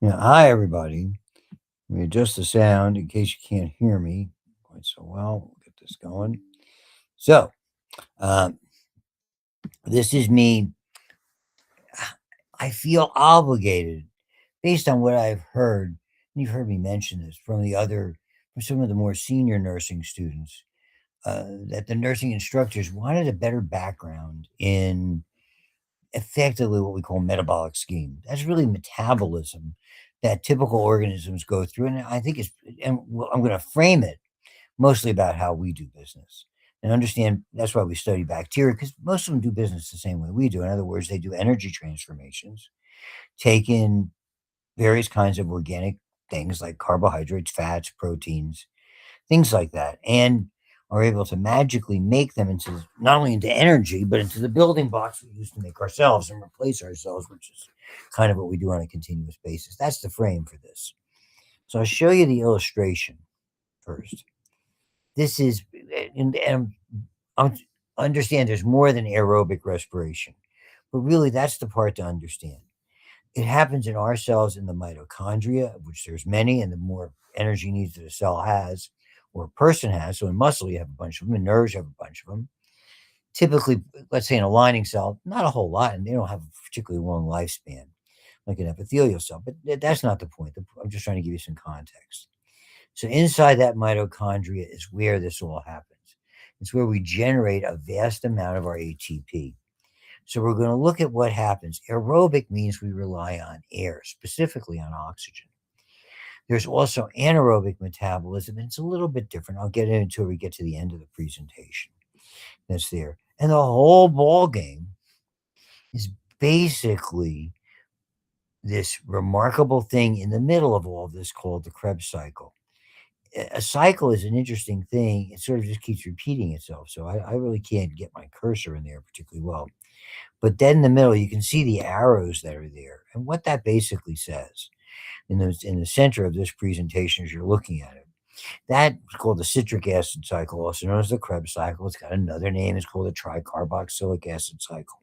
Yeah, hi everybody. Let me adjust the sound in case you can't hear me quite so well. We'll get this going. So, um, this is me. I feel obligated based on what I've heard. And you've heard me mention this from some of the more senior nursing students, that the nursing instructors wanted a better background in effectively what we call metabolic scheme. That's really metabolism that typical organisms go through. And I think I'm going to frame it mostly about how we do business and understand that's why we study bacteria, because most of them do business the same way we do. In other words, they do energy transformations, take in various kinds of organic things like carbohydrates, fats, proteins, things like that, and are able to magically make them into not only into energy, but into the building blocks we use to make ourselves and replace ourselves, which is kind of what we do on a continuous basis. That's the frame for this. So I'll show you the illustration first. This is, and I understand there's more than aerobic respiration, but really that's the part to understand. It happens in our cells in the mitochondria, of which there's many, and the more energy needs that a cell has or a person has. So in muscle, you have a bunch of them, in nerves, you have a bunch of them. Typically, let's say in a lining cell, not a whole lot, and they don't have a particularly long lifespan like an epithelial cell, but that's not the point. I'm just trying to give you some context. So inside that mitochondria is where this all happens. It's where we generate a vast amount of our ATP. So we're going to look at what happens. Aerobic means we rely on air, specifically on oxygen. There's also anaerobic metabolism, and it's a little bit different. I'll get into it when we get to the end of the presentation. That's there. And the whole ball game is basically this remarkable thing in the middle of all of this called the Krebs cycle. A cycle is an interesting thing. It sort of just keeps repeating itself. So I really can't get my cursor in there particularly well. But then in the middle, you can see the arrows that are there. And what that basically says in the center of this presentation as you're looking at it, that's called the citric acid cycle, also known as the Krebs cycle. It's got another name. It's called the tricarboxylic acid cycle.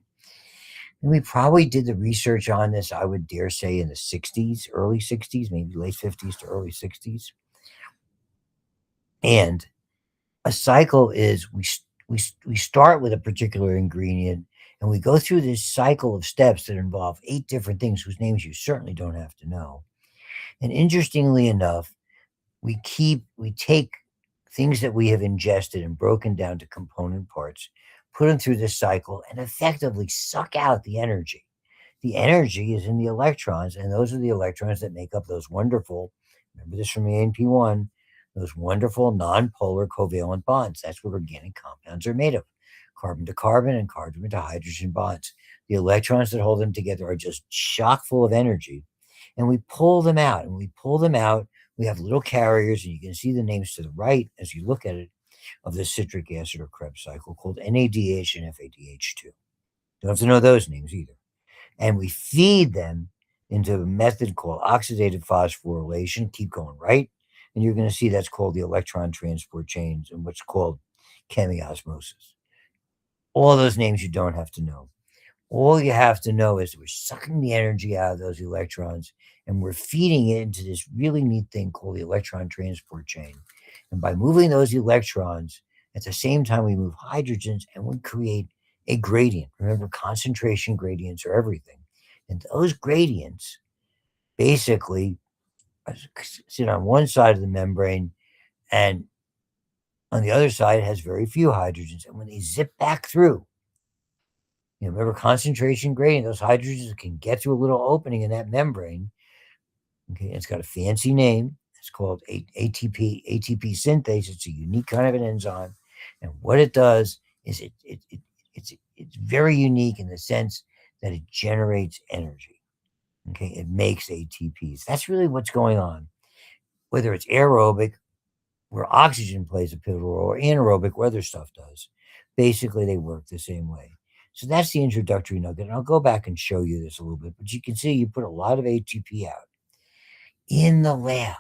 And we probably did the research on this, I would dare say, in the 60s, early 60s, maybe late 50s to early 60s. And a cycle is we start with a particular ingredient and we go through this cycle of steps that involve 8 different things whose names you certainly don't have to know. And interestingly enough, we take things that we have ingested and broken down to component parts, put them through this cycle, and effectively suck out the energy. The energy is in the electrons, and those are the electrons that make up those wonderful, remember this from ANP1, those wonderful nonpolar covalent bonds. That's what organic compounds are made of, carbon to carbon and carbon to hydrogen bonds. The electrons that hold them together are just chock full of energy. And we pull them out, and we pull them out. We have little carriers, and you can see the names to the right as you look at it of the citric acid or Krebs cycle called NADH and FADH2. Don't have to know those names either. And we feed them into a method called oxidative phosphorylation. Keep going right, and you're going to see that's called the electron transport chains and what's called chemiosmosis. All those names you don't have to know. All you have to know is we're sucking the energy out of those electrons and we're feeding it into this really neat thing called the electron transport chain. And by moving those electrons, at the same time, we move hydrogens and we create a gradient. Remember, concentration gradients are everything. And those gradients basically sit on one side of the membrane, and on the other side, it has very few hydrogens. And when they zip back through, remember concentration gradient, those hydrogens can get through a little opening in that membrane. Okay, it's got a fancy name. It's called ATP synthase. It's a unique kind of an enzyme. And what it does is it's very unique in the sense that it generates energy. Okay, it makes ATPs. That's really what's going on. Whether it's aerobic, where oxygen plays a pivotal role, or anaerobic, where other stuff does. Basically, they work the same way. So that's the introductory nugget. And I'll go back and show you this a little bit. But you can see you put a lot of ATP out in the lab.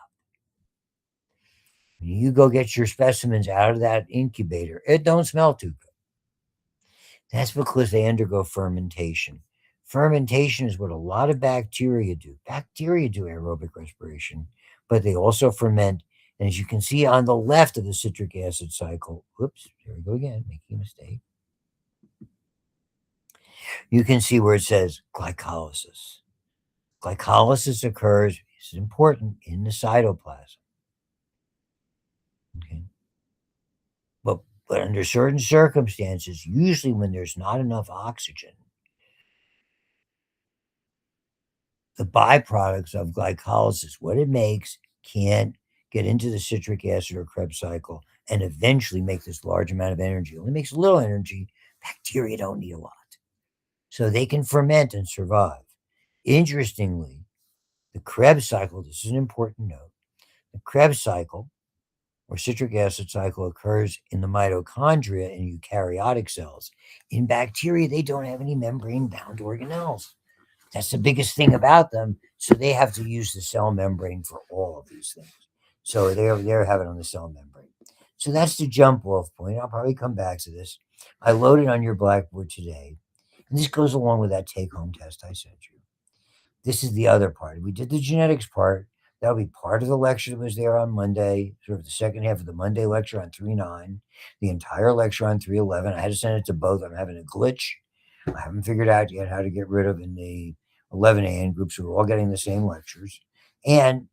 When you go get your specimens out of that incubator, it don't smell too good. That's because they undergo fermentation. Fermentation is what a lot of bacteria do. Bacteria do aerobic respiration, but they also ferment. And as you can see on the left of the citric acid cycle, whoops, here we go again, making a mistake. You can see where it says glycolysis. Glycolysis occurs, this is important, in the cytoplasm. Okay. But under certain circumstances, usually when there's not enough oxygen, the byproducts of glycolysis, what it makes, can't get into the citric acid or Krebs cycle and eventually make this large amount of energy. It only makes a little energy. Bacteria don't need a lot. So they can ferment and survive. Interestingly, the Krebs cycle, this is an important note, the Krebs cycle or citric acid cycle occurs in the mitochondria in eukaryotic cells. In bacteria, they don't have any membrane bound organelles. That's the biggest thing about them. So they have to use the cell membrane for all of these things. So they're having on the cell membrane. So that's the jump off point. I'll probably come back to this. I loaded on your Blackboard today. And this goes along with that take home test I sent you. This is the other part. We did the genetics part. That'll be part of the lecture that was there on Monday, sort of the second half of the Monday lecture on 3.9, the entire lecture on 3.11. I had to send it to both. I'm having a glitch. I haven't figured out yet how to get rid of in the 11 a.m. groups who are all getting the same lectures. And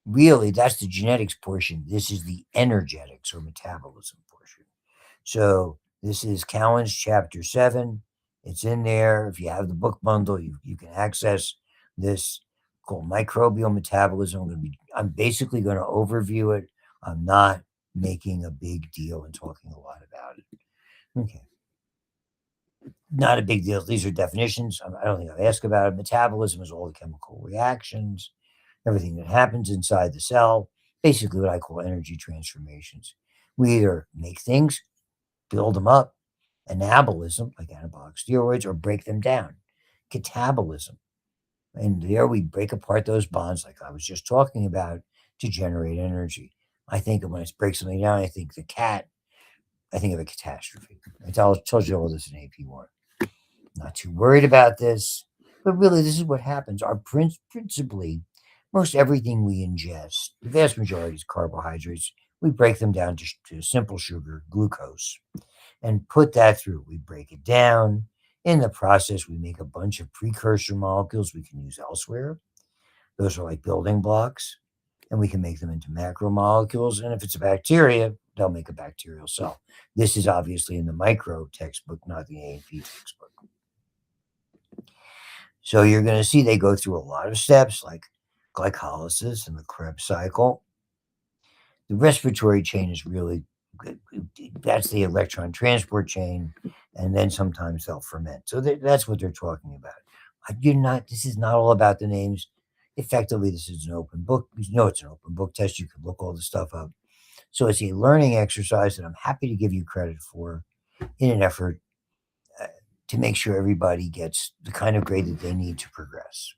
really, that's the genetics portion. This is the energetics or metabolism portion. So this is Cowan's chapter 7. It's in there. If you have the book bundle, you can access this called microbial metabolism. I'm basically going to overview it. I'm not making a big deal and talking a lot about it. Okay. Not a big deal. These are definitions. I don't think I've asked about it. Metabolism is all the chemical reactions, everything that happens inside the cell, basically what I call energy transformations. We either make things, build them up, anabolism, like anabolic steroids, or break them down, catabolism. And there we break apart those bonds, like I was just talking about, to generate energy. I think when it breaks something down, I think I think of a catastrophe. I told you all this in AP1. Not too worried about this, but really, this is what happens. Our principally, most everything we ingest, the vast majority is carbohydrates. We break them down to simple sugar, glucose, and put that through. We break it down. In the process, we make a bunch of precursor molecules we can use elsewhere. Those are like building blocks, and we can make them into macromolecules. And if it's a bacteria, they'll make a bacterial cell. This is obviously in the micro textbook, not the A&P textbook. So you're going to see they go through a lot of steps like glycolysis and the Krebs cycle. The respiratory chain is really good. That's the electron transport chain, and then sometimes they'll ferment. So that's what they're talking about. This is not all about the names. Effectively, this is an open book. You know it's an open book test. You can look all the stuff up. So it's a learning exercise that I'm happy to give you credit for in an effort to make sure everybody gets the kind of grade that they need to progress.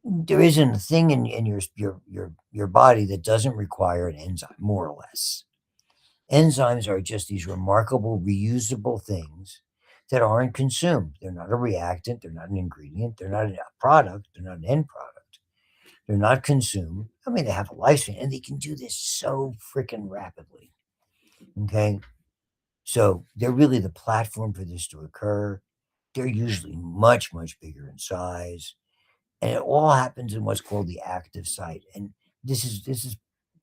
There isn't a thing in your body that doesn't require an enzyme, more or less. Enzymes are just these remarkable reusable things that aren't consumed. They're not a reactant, they're not an ingredient, they're not a product, they're not an end product. They're not consumed. I mean, they have a lifespan, and they can do this so freaking rapidly. Okay? So they're really the platform for this to occur. They're usually much, much bigger in size. And it all happens in what's called the active site. And this is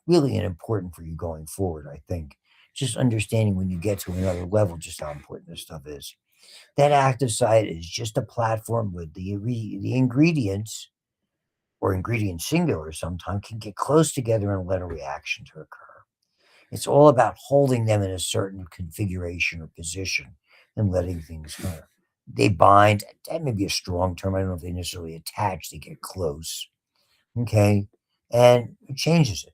really important for you going forward, I think. Just understanding when you get to another level just how important this stuff is. That active site is just a platform with the ingredients or ingredients singular sometimes can get close together and let a reaction to occur. It's all about holding them in a certain configuration or position and letting things go. They bind. That may be a strong term. I don't know if they necessarily attach. They get close. Okay. And it changes it.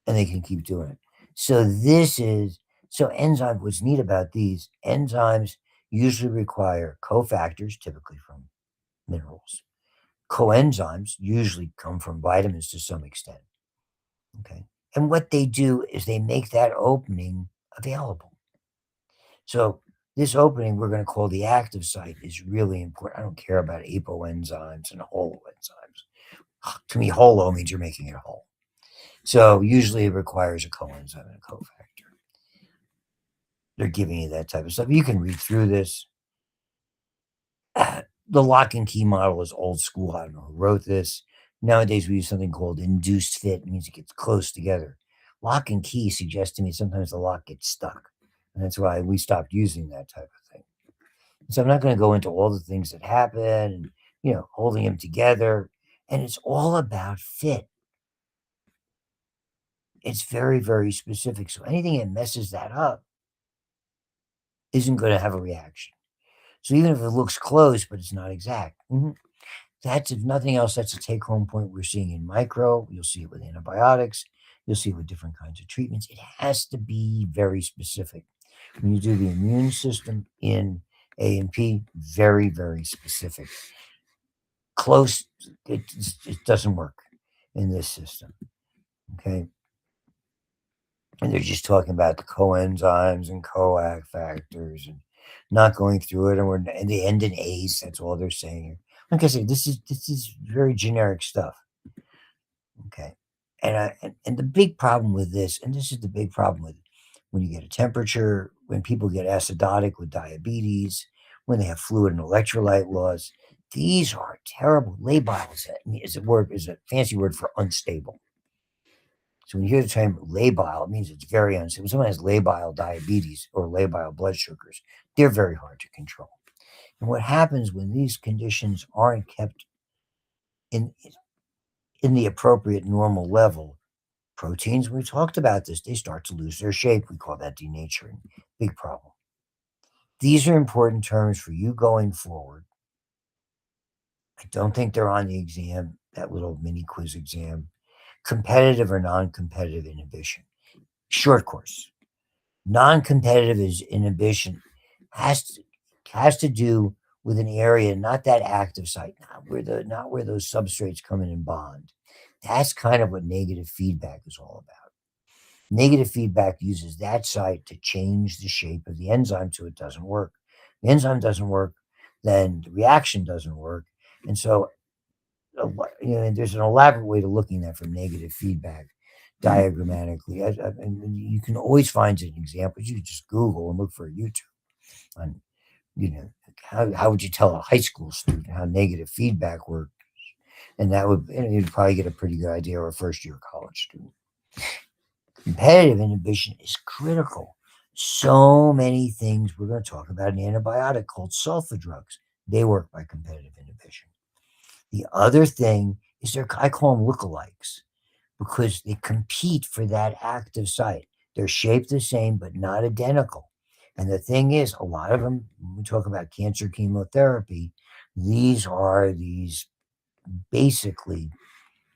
And they can keep doing it. So enzymes, what's neat about these enzymes usually require cofactors, typically from minerals. Coenzymes usually come from vitamins to some extent. Okay. And what they do is they make that opening available. So this opening we're going to call the active site is really important. I don't care about apoenzymes and whole enzymes. To me, holo means you're making it whole. So usually it requires a coenzyme and a cofactor. They're giving you that type of stuff. You can read through this. The lock and key model is old school. I don't know who wrote this. Nowadays, we use something called induced fit. It means it gets close together. Lock and key suggests to me sometimes the lock gets stuck. And that's why we stopped using that type of thing. So I'm not going to go into all the things that happen and, holding them together. And it's all about fit. It's very, very specific. So anything that messes that up isn't going to have a reaction. So even if it looks close, but it's not exact, that's, if nothing else, that's a take-home point we're seeing in micro. You'll see it with antibiotics. You'll see it with different kinds of treatments. It has to be very specific. When you do the immune system in A&P, very, very specific. Close, it doesn't work in this system, okay? And they're just talking about the coenzymes and coac factors and not going through it, and they end in ACE. That's all they're saying. Like I said, this is very generic stuff. Okay, and the big problem with this, and this is the big problem with when you get a temperature, when people get acidotic with diabetes, when they have fluid and electrolyte loss, these are terrible. Labile is a fancy word for unstable. So when you hear the term labile, it means it's very unstable. When someone has labile diabetes or labile blood sugars, they're very hard to control. And what happens when these conditions aren't kept in the appropriate normal level, proteins, we talked about this, they start to lose their shape. We call that denaturing. Big problem. These are important terms for you going forward. I don't think they're on the exam, that little mini quiz exam. Competitive or non-competitive inhibition. Short course. Non-competitive is inhibition has to do with an area, not that active site, not where those substrates come in and bond. That's kind of what negative feedback is all about. Negative feedback uses that site to change the shape of the enzyme so it doesn't work. The enzyme doesn't work, then the reaction doesn't work. And so, there's an elaborate way to looking at from negative feedback diagrammatically. And you can always find an example. You can just Google and look for YouTube on, how would you tell a high school student how negative feedback works? And you'd probably get a pretty good idea, or a first year college student. Competitive inhibition is critical. So many things we're going to talk about an antibiotic called sulfa drugs. They work by competitive inhibition. The other thing is I call them lookalikes because they compete for that active site. They're shaped the same, but not identical. And the thing is, a lot of them, when we talk about cancer chemotherapy, these are basically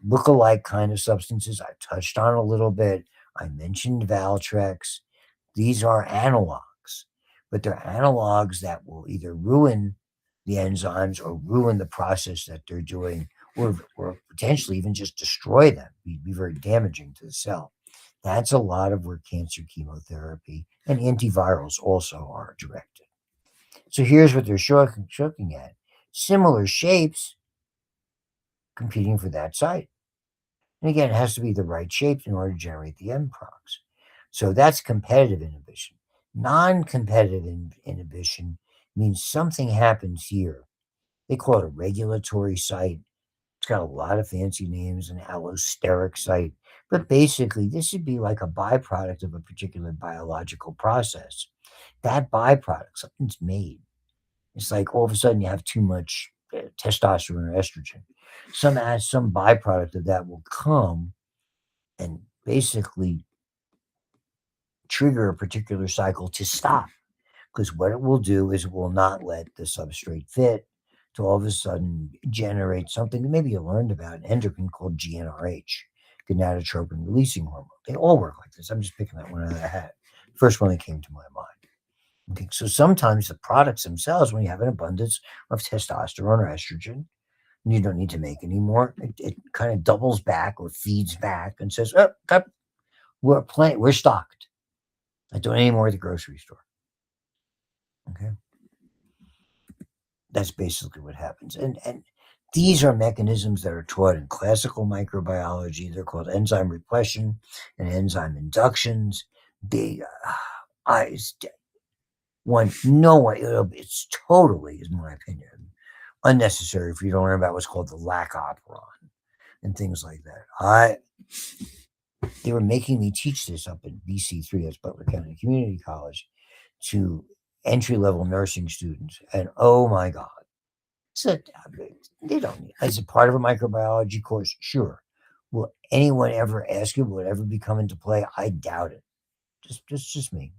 look-alike kind of substances. I touched on a little bit. I mentioned Valtrex. These are analogs, but they're analogs that will either ruin the enzymes or ruin the process that they're doing, or potentially even just destroy them, be very damaging to the cell. That's a lot of where cancer chemotherapy and antivirals also are directed. So here's what they're looking at. Similar shapes competing for that site. And again, it has to be the right shape in order to generate the mProx. So that's competitive inhibition. Non-competitive inhibition means something happens here. They call it a regulatory site. It's got a lot of fancy names, an allosteric site. But basically, this would be like a byproduct of a particular biological process. That byproduct, something's made. It's like all of a sudden you have too much testosterone or estrogen. Some byproduct of that will come and basically trigger a particular cycle to stop. Because what it will do is it will not let the substrate fit to all of a sudden generate something that maybe you learned about, an endocrine called GnRH, gonadotropin releasing hormone. They all work like this. I'm just picking that one out of the hat. First one that came to my mind. Okay, so sometimes the products themselves, when you have an abundance of testosterone or estrogen, and you don't need to make any more, it kind of doubles back or feeds back and says, oh, we're stocked. I don't anymore at the grocery store. Okay. That's basically what happens. And these are mechanisms that are taught in classical microbiology. They're called enzyme repletion and enzyme inductions. They, I, no one, it's totally, in my opinion, unnecessary if you don't learn about what's called the lac operon and things like that. They were making me teach this up in BC3, that's Butler County Community College, to entry level nursing students. And oh my God. So they don't need, as a part of a microbiology course, sure. Will anyone ever ask you, will it ever be come into play? I doubt it. Just me.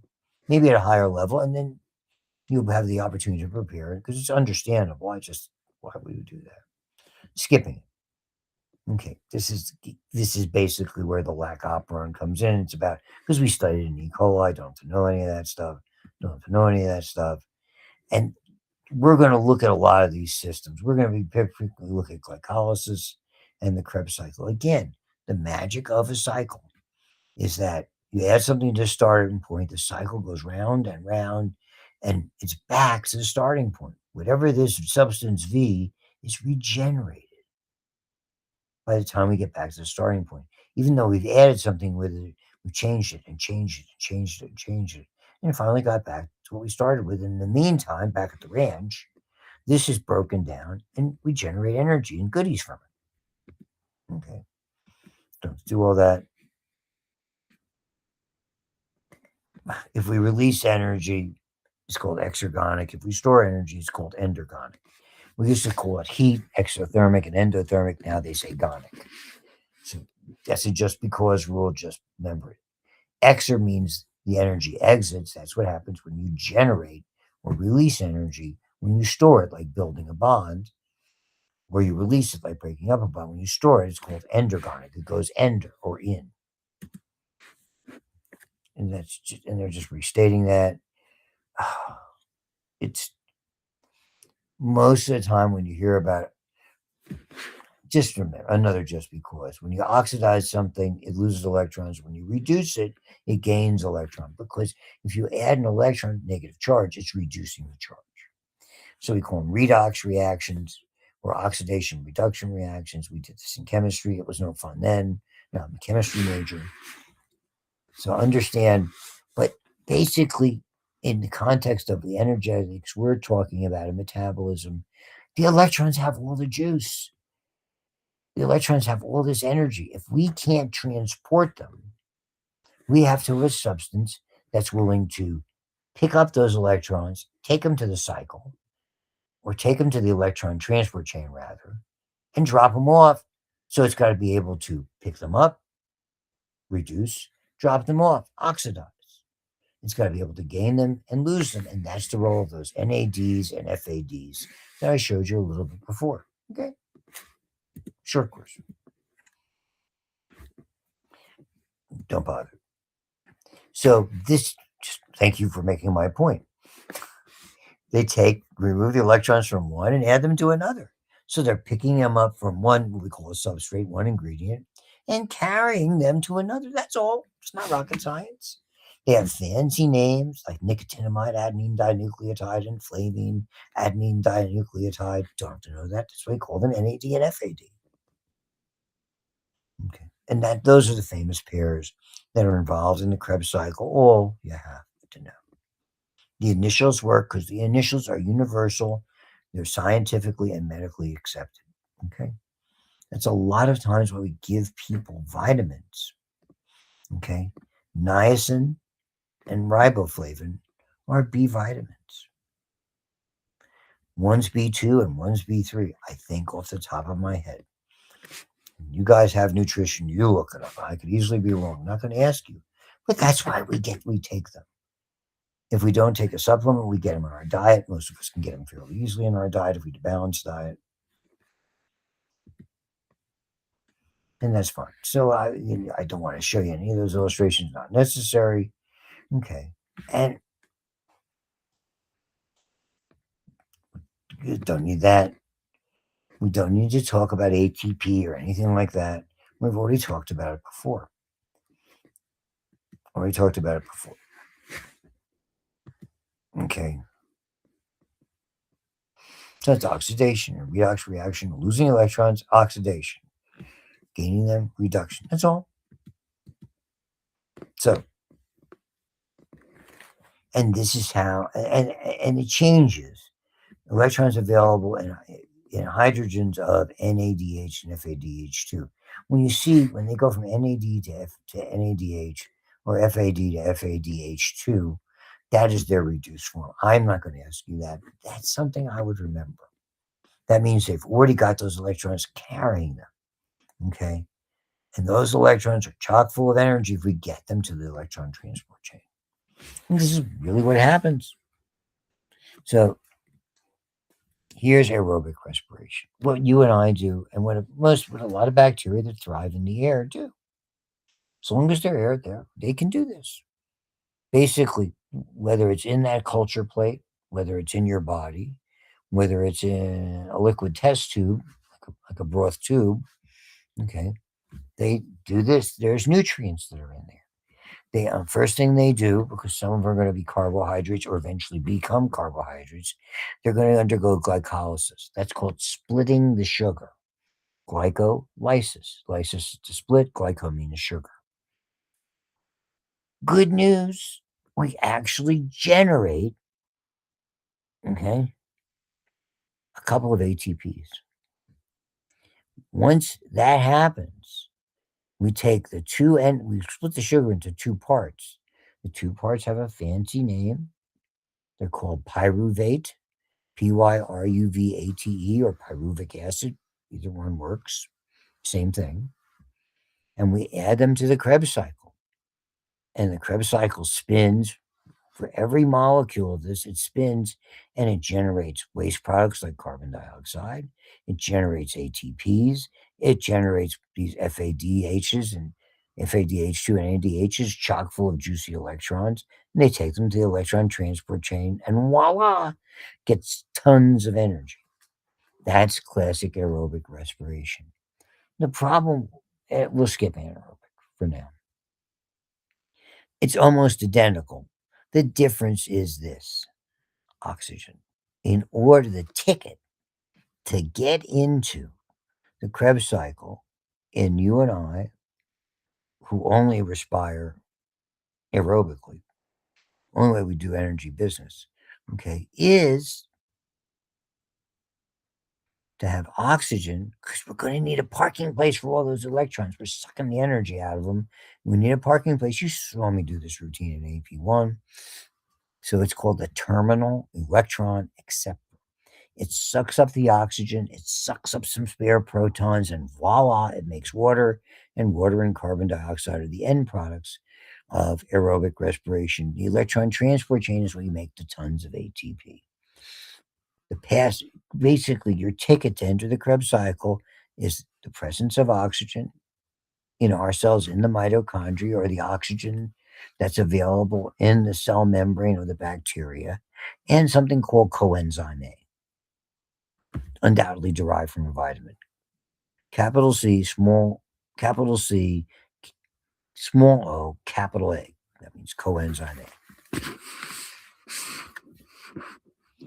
Maybe at a higher level, and then you'll have the opportunity to prepare it because it's understandable. Why would you do that? Skipping it. Okay, this is basically where the lac operon comes in. It's about because we studied in E. coli, don't have to know any of that stuff. Don't have to know any of that stuff. And we're going to look at a lot of these systems. We're going to be particularly look at glycolysis and the Krebs cycle. Again, the magic of a cycle is that you add something to the starting point, the cycle goes round and round, and it's back to the starting point. Whatever this substance V is regenerated by the time we get back to the starting point. Even though we've added something with it, we've changed it and changed it and changed it and changed it. And it finally got back to what we started with. In the meantime, back at the ranch, this is broken down and we generate energy and goodies from it. Okay. Don't do all that. If we release energy, it's called exergonic. If we store energy, it's called endergonic. We used to call it heat, exothermic, and endothermic. Now they say gonic. So that's a just because rule, just remember it. Exer means the energy exits. That's what happens when you generate or release energy. When you store it, like building a bond, or you release it, like breaking up a bond. When you store it, it's called endergonic. It goes ender or in. And they're just restating that. It's most of the time when you hear about it, just remember another just because. When you oxidize something, it loses electrons. When you reduce it, it gains electron. Because if you add an electron negative charge, it's reducing the charge. So we call them redox reactions or oxidation reduction reactions. We did this in chemistry. It was no fun then. Now I'm a chemistry major. So understand, but basically, in the context of the energetics we're talking about in metabolism, the electrons have all the juice. The electrons have all this energy. If we can't transport them, we have to have a substance that's willing to pick up those electrons, take them to the cycle, or take them to the electron transport chain, rather, and drop them off. So it's got to be able to pick them up, reduce, drop them off, oxidize. It's got to be able to gain them and lose them. And that's the role of those NADs and FADs that I showed you a little bit before. Okay. Short course. Don't bother. So thank you for making my point. They remove the electrons from one and add them to another. So they're picking them up from one, what we call a substrate, one ingredient, and carrying them to another. That's all. It's not rocket science. They have fancy names like nicotinamide adenine dinucleotide and flavine adenine dinucleotide. Don't have to know that. That's why we call them NAD and FAD. Okay. And those are the famous pairs that are involved in the Krebs cycle. All you have to know. The initials work because the initials are universal. They're scientifically and medically accepted. Okay. That's a lot of times why we give people vitamins. Okay. Niacin and riboflavin are B vitamins. One's B2 and one's B3, I think off the top of my head. You guys have nutrition, you look it up. I could easily be wrong. I'm not going to ask you. But that's why we take them. If we don't take a supplement, we get them in our diet. Most of us can get them fairly easily in our diet if we do a balanced diet. And that's fine. So I don't want to show you any of those illustrations, not necessary. Okay. And you don't need that. We don't need to talk about ATP or anything like that. We've already talked about it before. Okay. So it's oxidation, a redox reaction, losing electrons, oxidation, gaining them, reduction. That's all. So, and this is how, and it changes. Electrons available in hydrogens of NADH and FADH2. When they go from NAD to NADH or FAD to FADH2, that is their reduced form. I'm not going to ask you that, but that's something I would remember. That means they've already got those electrons carrying them. Okay. And those electrons are chock full of energy if we get them to the electron transport chain. And this is really what happens. So here's aerobic respiration. What you and I do, and what a lot of bacteria that thrive in the air do. As long as they're air there, they can do this. Basically, whether it's in that culture plate, whether it's in your body, whether it's in a liquid test tube, like a broth tube, okay, they do this. There's nutrients that are in there. They first thing they do, because some of them are going to be carbohydrates or eventually become carbohydrates, they're going to undergo glycolysis. That's called splitting the sugar. Glycolysis. Lysis is to split, glyco means sugar. Good news, we actually generate, okay, a couple of ATPs. Once that happens, we take we split the sugar into two parts. The two parts have a fancy name. They're called pyruvate, Pyruvate, or pyruvic acid. Either one works. Same thing. And we add them to the Krebs cycle. And the Krebs cycle spins. For every molecule of this, it spins and it generates waste products like carbon dioxide. It generates ATPs. It generates these FADHs and FADH2 and NADHs chock full of juicy electrons. And they take them to the electron transport chain and voila, gets tons of energy. That's classic aerobic respiration. The problem, we'll skip anaerobic for now. It's almost identical. The difference is this: oxygen. In order, the ticket to get into the Krebs cycle in you and I, who only respire aerobically, only way we do energy business, okay, is to have oxygen, because we're going to need a parking place for all those electrons. We're sucking the energy out of them. We need a parking place. You saw me do this routine in AP1. So it's called the terminal electron acceptor. It sucks up the oxygen, it sucks up some spare protons, and voila, it makes water. And water and carbon dioxide are the end products of aerobic respiration. The electron transport chain is where you make the tons of ATP. Basically, your ticket to enter the Krebs cycle is the presence of oxygen in our cells, in the mitochondria, or the oxygen that's available in the cell membrane of the bacteria, and something called coenzyme A, undoubtedly derived from a vitamin. Capital C, capital C, small o, capital A. That means coenzyme A.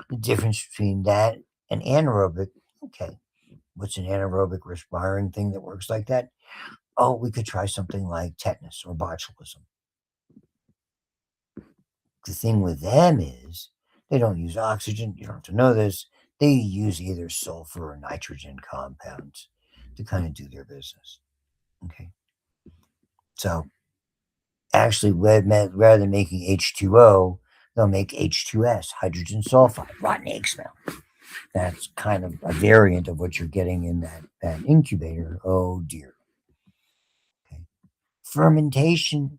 The difference between that and anaerobic, okay, what's an anaerobic respiring thing that works like that? Oh, we could try something like tetanus or botulism. The thing with them is they don't use oxygen. You don't have to know this. They use either sulfur or nitrogen compounds to kind of do their business. Okay. So actually, rather than making H2O, they'll make H2S, hydrogen sulfide, rotten egg smell. That's kind of a variant of what you're getting in that incubator. Oh dear. Okay. Fermentation.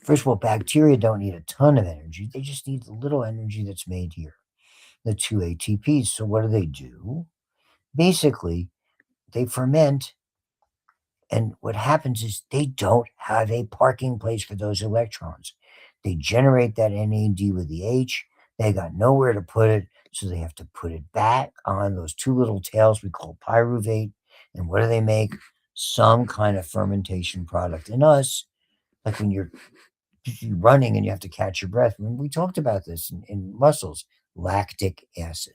First of all, bacteria don't need a ton of energy. They just need the little energy that's made here, the two ATPs. So what do? Basically, they ferment. And what happens is they don't have a parking place for those electrons. They generate that NAD with the H. They got nowhere to put it, so they have to put it back on those two little tails we call pyruvate. And what do they make? Some kind of fermentation product. In us, like when you're you're running and you have to catch your breath. When we talked about this in muscles, lactic acid.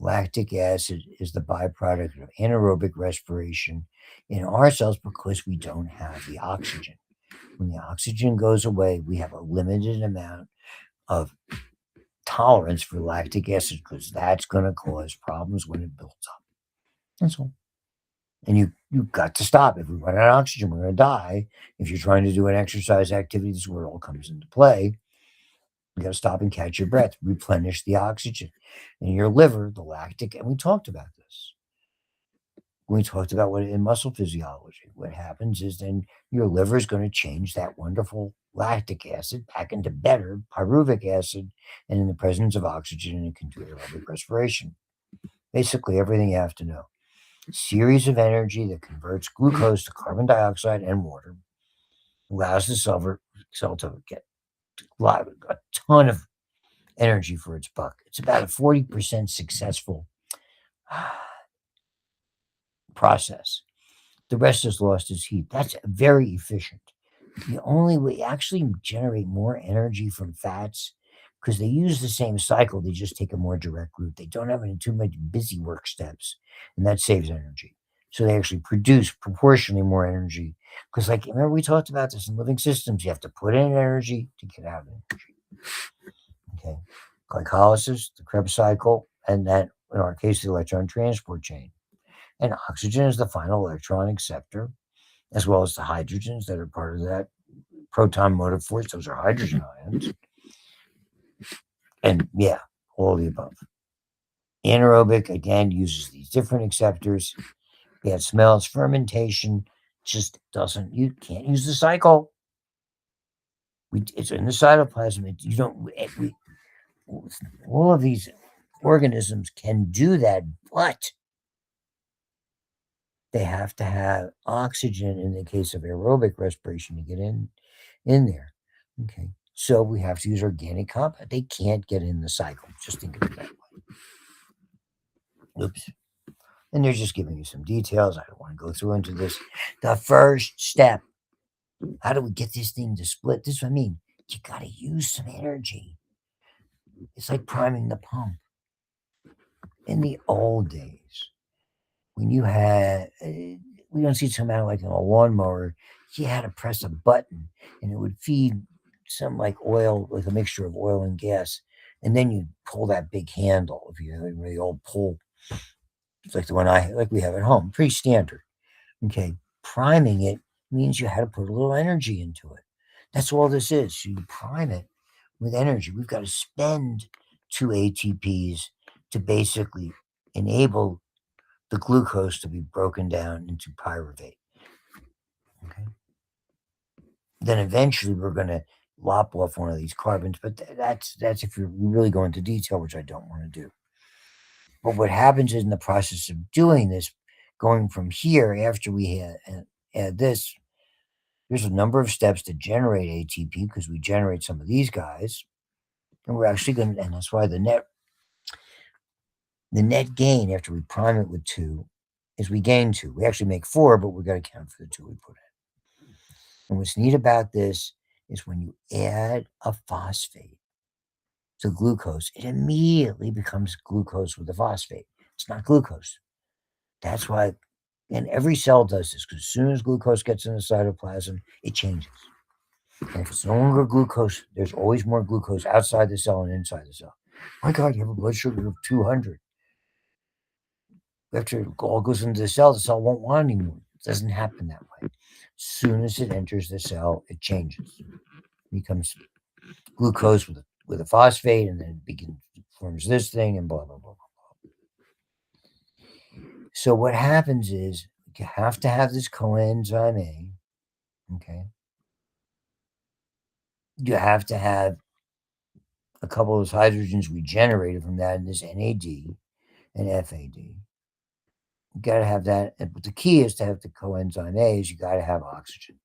Lactic acid is the byproduct of anaerobic respiration in our cells because we don't have the oxygen. When the oxygen goes away, we have a limited amount of tolerance for lactic acid because that's going to cause problems when it builds up. That's all. And you've got to stop. If we run out of oxygen, we're going to die. If you're trying to do an exercise activity, this is where it all comes into play. You got to stop and catch your breath, replenish the oxygen. In your liver, the lactic, and we talked about this. We talked about what in muscle physiology, what happens is then your liver is going to change that wonderful lactic acid back into better pyruvic acid, and in the presence of oxygen, it can do aerobic respiration. Basically, everything you have to know. Series of energy that converts glucose to carbon dioxide and water, allows the cell to get a ton of energy for its buck. It's about a 40% successful process. The rest is lost as heat. That's very efficient. The only way actually generate more energy from fats because they use the same cycle. They just take a more direct route. They don't have any too much busy work steps, and that saves energy. So they actually produce proportionally more energy. Because, like, remember we talked about this in living systems. You have to put in energy to get out energy. Okay, glycolysis, the Krebs cycle, and then in our case, the electron transport chain. And oxygen is the final electron acceptor, as well as the hydrogens that are part of that proton motive force. Those are hydrogen ions. And yeah, all the above. Anaerobic, again, uses these different acceptors. Bad smells, fermentation, just doesn't, you can't use the cycle. It's in the cytoplasm. You don't, all of these organisms can do that, but they have to have oxygen in the case of aerobic respiration to get in there. Okay. So we have to use organic compound. They can't get in the cycle. Just think of it that way. Oops. And they're just giving you some details. I don't want to go through into this. The first step. How do we get this thing to split? This is what I mean. You got to use some energy. It's like priming the pump. In the old days, when you had, we don't see it come out like in a lawnmower, you had to press a button and it would feed some like oil, like a mixture of oil and gas. And then you pull that big handle. If you have a really old pull, it's like the one like we have at home, pretty standard. Okay. Priming it means you had to put a little energy into it. That's all this is. So you prime it with energy. We've got to spend 2 ATPs to basically enable the glucose to be broken down into pyruvate. Okay. Then eventually we're going to lop off one of these carbons, but that's if you're really going into detail, which I don't want to do. But what happens is in the process of doing this, going from here after we add this, there's a number of steps to generate ATP because we generate some of these guys, and we're actually going to, and that's why the net gain after we prime it with 2 is we gain 2. We actually make 4, but we got to count for the 2 we put in. And what's neat about this is when you add a phosphate to glucose, it immediately becomes glucose with a phosphate. It's not glucose. That's why, and every cell does this because as soon as glucose gets in the cytoplasm, it changes. And if it's no longer glucose, there's always more glucose outside the cell and inside the cell. My God, you have a blood sugar of 200. After it all goes into the cell won't want anymore. It doesn't happen that way. As soon as it enters the cell, it changes. It becomes glucose with a phosphate, and then forms this thing, and blah, blah, blah, blah. So what happens is you have to have this coenzyme A, okay? You have to have a couple of those hydrogens regenerated from that in this NAD and FAD. You got to have that. But the key is to have the coenzyme A is you got to have oxygen.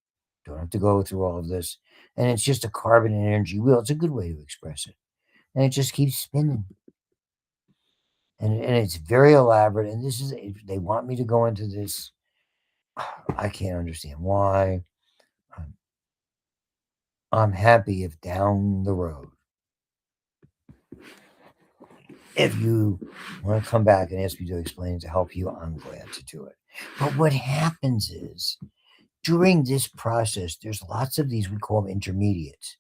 Don't have to go through all of this. And it's just a carbon and energy wheel. It's a good way to express it. And it just keeps spinning. And it's very elaborate. And this is, they want me to go into this. I can't understand why. I'm happy if down the road, if you want to come back and ask me to explain to help you, I'm glad to do it. But what happens is during this process, there's lots of these, we call them intermediates.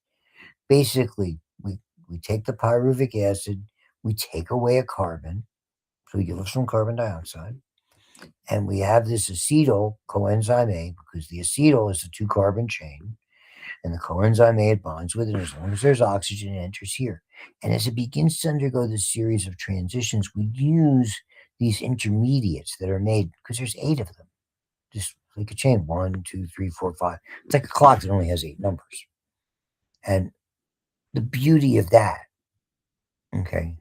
Basically, we take the pyruvic acid, we take away a carbon, so we give us some carbon dioxide, and we have this acetyl coenzyme A because the acetyl is a 2-carbon chain, and the coenzyme A it bonds with it. As long as there's oxygen, it enters here. And as it begins to undergo this series of transitions, we use these intermediates that are made because there's 8 of them. Just like a chain, 1, 2, 3, 4, 5. It's like a clock that only has 8 numbers. And the beauty of that, okay,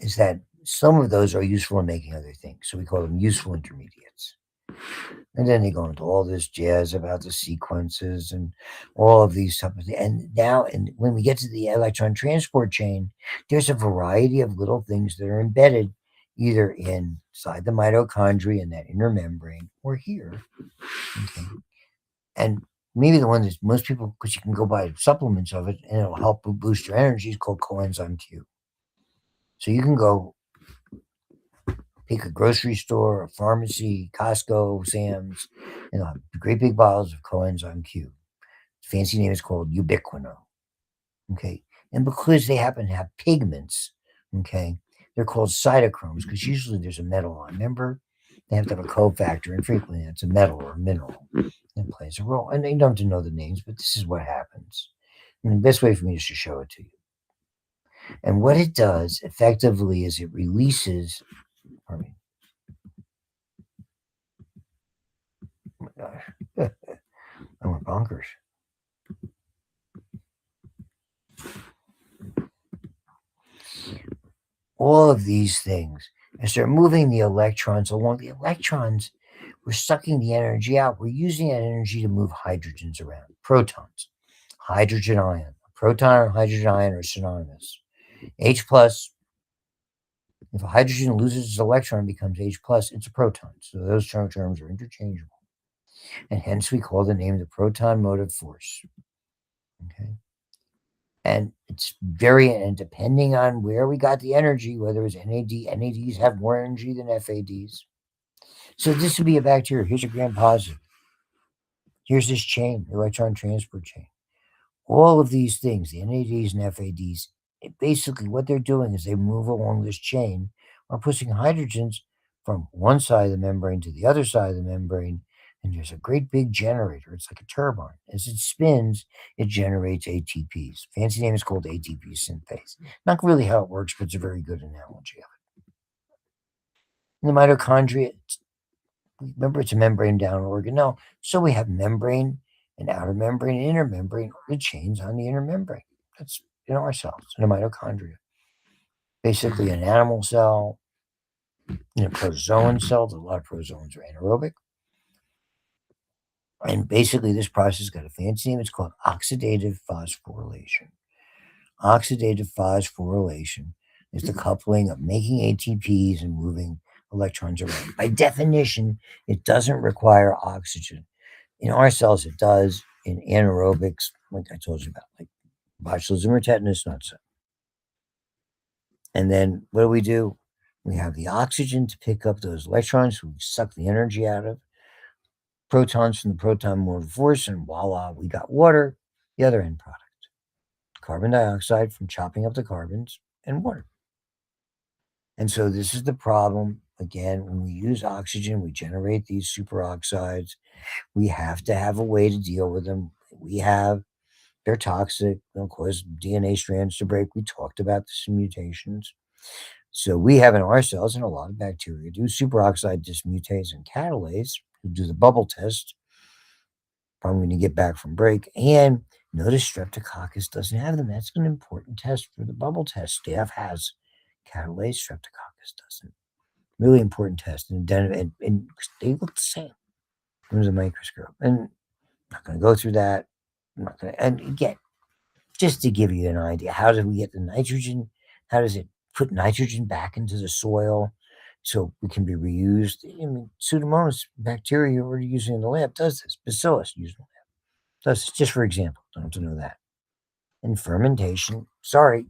is that some of those are useful in making other things. So we call them useful intermediates. And then they go into all this jazz about the sequences and all of these type of things. And now, and when we get to the electron transport chain, there's a variety of little things that are embedded either inside the mitochondria in that inner membrane or here. Okay. And maybe the one that most people, because you can go buy supplements of it and it'll help boost your energy, is called coenzyme Q. So you can go pick a grocery store, a pharmacy, Costco, Sam's, and they'll have great big bottles of coenzyme Q. The fancy name is called ubiquinol. Okay. And because they happen to have pigments, okay, they're called cytochromes because usually there's a metal on. Remember, they have to have a cofactor, and frequently it's a metal or a mineral that plays a role. And you don't have to know the names, but this is what happens. And the best way for me is to show it to you. And what it does effectively is it releases, pardon me, oh my gosh, I went bonkers. All of these things, as they're moving the electrons along, the electrons, we're sucking the energy out. We're using that energy to move hydrogens around, protons, hydrogen ion. A proton and hydrogen ion are synonymous. H plus, if a hydrogen loses its electron, it becomes H plus, it's a proton. So those terms are interchangeable. And hence we call the name the proton motive force. Okay. And it's very, and depending on where we got the energy, whether it's NADs have more energy than FADs. So this would be a bacteria. Here's a gram positive. Here's this chain, electron transport chain. All of these things, the NADs and FADs, basically what they're doing is they move along this chain, are pushing hydrogens from one side of the membrane to the other side of the membrane, and there's a great big generator. It's like a turbine. As it spins, it generates ATPs. Fancy name is called ATP synthase. Not really how it works, but it's a very good analogy of it. In the mitochondria, remember it's a membrane down organelle. So we have membrane and outer membrane and inner membrane, the chains on the inner membrane. That's in our cells, in a mitochondria. Basically, an animal cell, in a protozoan cell, a lot of protozoans are anaerobic. And basically, this process got a fancy name. It's called oxidative phosphorylation. Oxidative phosphorylation is the coupling of making ATPs and moving electrons around. By definition, it doesn't require oxygen. In our cells, it does. In anaerobics, like I told you about, like botulism or tetanus, not so. And then what do? We have the oxygen to pick up those electrons. We suck the energy out of protons from the proton motive force, and voila, we got water, the other end product. Carbon dioxide from chopping up the carbons and water. And so this is the problem. Again, when we use oxygen, we generate these superoxides. We have to have a way to deal with them. They're toxic. They'll cause DNA strands to break. We talked about this in mutations. So we have in our cells, and a lot of bacteria do, superoxide dismutase and catalase, who do the bubble test, probably when you get back from break. And notice Streptococcus doesn't have them. That's an important test for the bubble test. Staph has catalase, Streptococcus doesn't. Really important test. And they look the same under the microscope. And I'm not going to go through that. I'm not going to, and again, just to give you an idea, how do we get the nitrogen? How does it put nitrogen back into the soil so it can be reused? I mean, Pseudomonas bacteria we're using in the lab does this. Bacillus used in the lab. That's just for example. Don't have to know that. And fermentation, sorry,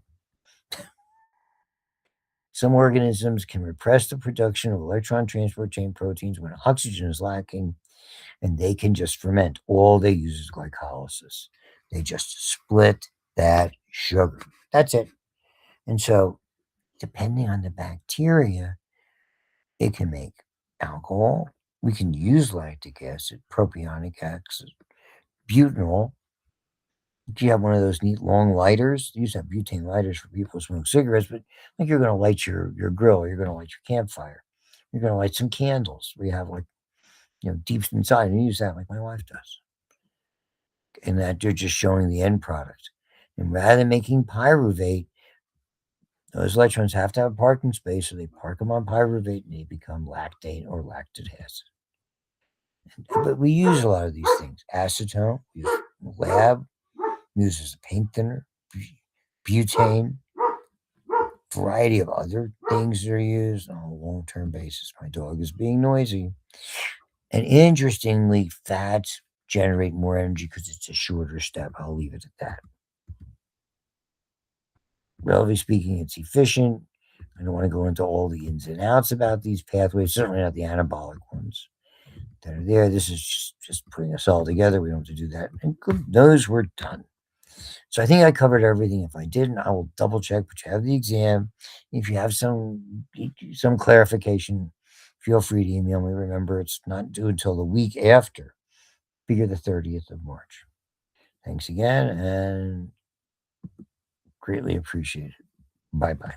some organisms can repress the production of electron transport chain proteins when oxygen is lacking, and they can just ferment. All they use is glycolysis. They just split that sugar. That's it. And so, depending on the bacteria, it can make alcohol. We can use lactic acid, propionic acid, butanol. Do you have one of those neat long lighters? You used to have butane lighters for people who smoke cigarettes, but like you're going to light your grill, you're going to light your campfire, you're going to light some candles. We have like, deep inside, and you use that like my wife does. And that they're just showing the end product. And rather than making pyruvate, those electrons have to have a parking space, so they park them on pyruvate and they become lactate or lactic acid. But we use a lot of these things. Acetone, we use in the lab, used as a paint thinner, butane, variety of other things that are used on a long-term basis. My dog is being noisy. And interestingly, fats generate more energy because it's a shorter step. I'll leave it at that. Relatively speaking, it's efficient. I don't want to go into all the ins and outs about these pathways, certainly not the anabolic ones that are there. This is just putting us all together. We don't have to do that. And good knows we're done. So I think I covered everything. If I didn't, I will double check, but you have the exam. If you have some clarification, feel free to email me. Remember, it's not due until the week after, figure the 30th of March. Thanks again, and greatly appreciated. Bye-bye.